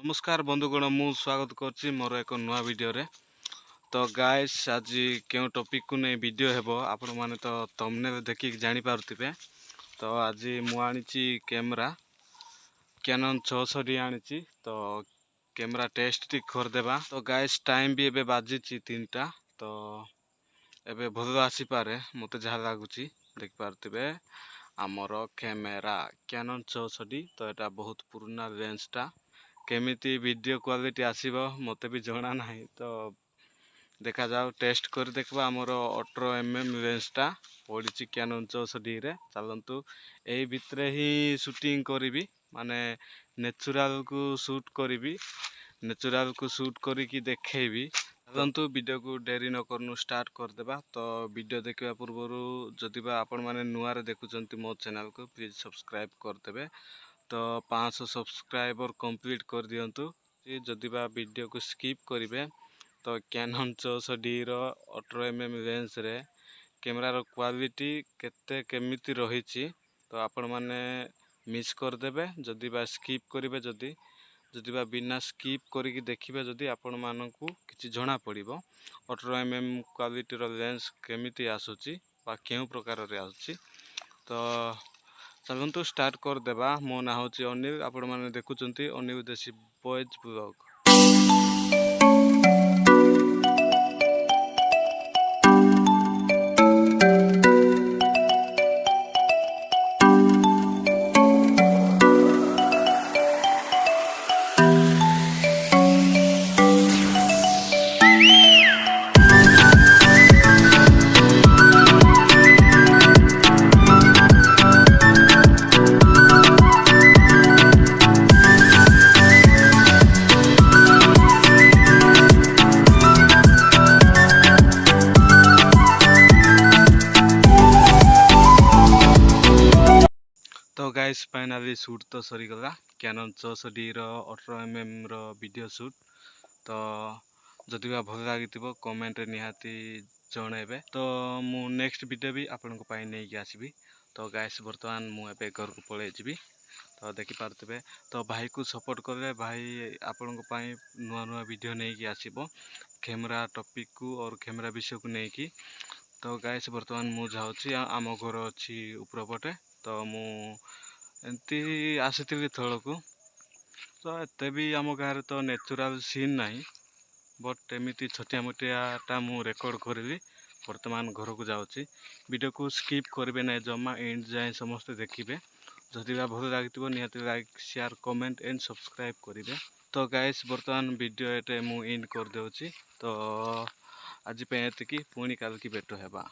नमस्कार बंधुगण मु स्वागत करछि मोर एक नुआ वीडियो रे। तो गाइस आज क्यों टॉपिक को नहीं वीडियो हेबो आपण माने तो थंबनेल देखि जानि पारुथिबे। तो आज मु आनिछि कैमरा Canon 600 आनिछि। तो कैमरा टेस्ट टी कर देबा। तो गाइस टाइम भी एबे बाजिछि 3टा। तो एबे भल आसी पारे मते जहा लागुछि देख पारुथिबे हमर कैमरा Canon 600। तो एटा बहुत पुराना लेंस टा केमिति वीडियो क्वालिटी आसीबो मते भी जणा नाही। तो देखा जाओ टेस्ट कर देखबा हमर 18mm लेंस टा पडिछि Canon 600 रे। चलंतु एही भितरे ही शूटिंग करिवि माने नेचुरल को शूट करिवि नेचुरल को शूट करिकि देखैबि। चलंतु वीडियो को देरी न करनु स्टार्ट कर देबा। तो वीडियो देखिबा पूर्वरु जदिबा आपण माने नुआ रे देखुचंती मो चैनल को प्लीज सब्सक्राइब कर देबे। तो 500 सब्सक्राइबर कंप्लीट कर दियंतु। जदिबा वीडियो को स्किप करिवे तो Canon 600 रो 18mm लेंस रे कैमरा रो क्वालिटी केते केमिति रहिछि तो आपण माने मिस कर देबे। जदिबा स्किप करिवे जदिबा बिना स्किप करिकि देखिबे जदि आपण मानकु किछि जणा पड़िबो 18mm क्वालिटी रो लेंस केमिति आसुछि बा केउ प्रकार रे आसुछि। तो चलंतु स्टार्ट कर देबा। मो ना होछि अनिल आपण माने देखुचंती अनिल देसी बॉयज ब्लॉग। तो गाइस फाइनली शूट तो सरी गला Canon 600 रो 18mm रो वीडियो शूट। तो जदिबा भल लागितिबो कमेंट रे निहाती जणेबे। तो मु नेक्स्ट वीडियो भी आपन को पाई नै कि आसीबी। तो गाइस वर्तमान मु एबे घर को पळे जिबी। तो देखि पारतबे तो भाई को सपोर्ट करले भाई आपन को पाई नुआ नुआ वीडियो नै कि आसीबो कैमरा टॉपिक को और कैमरा विषय को नै कि। तो गाइस वर्तमान मु जाउछि आम घर अछि ऊपर पटे। तो मु एंती आसीथिली थळ को। तो एते भी आम गारे तो नेचुरल सीन नाही बट एमिति छोटिया मोटिया टा मु रेकॉर्ड करली। वर्तमान घर को जाउछि वीडियो को स्किप करबे नै जम्मा एंड जाय समस्त देखिबे। जदिबा भल लागितिबो निहाती like share comment and subscribe करिवे। तो गाइस वर्तमान वीडियो एटे मु एंड कर देउछि। तो आज पे एतिकी पुणी काल की भेट हेबा।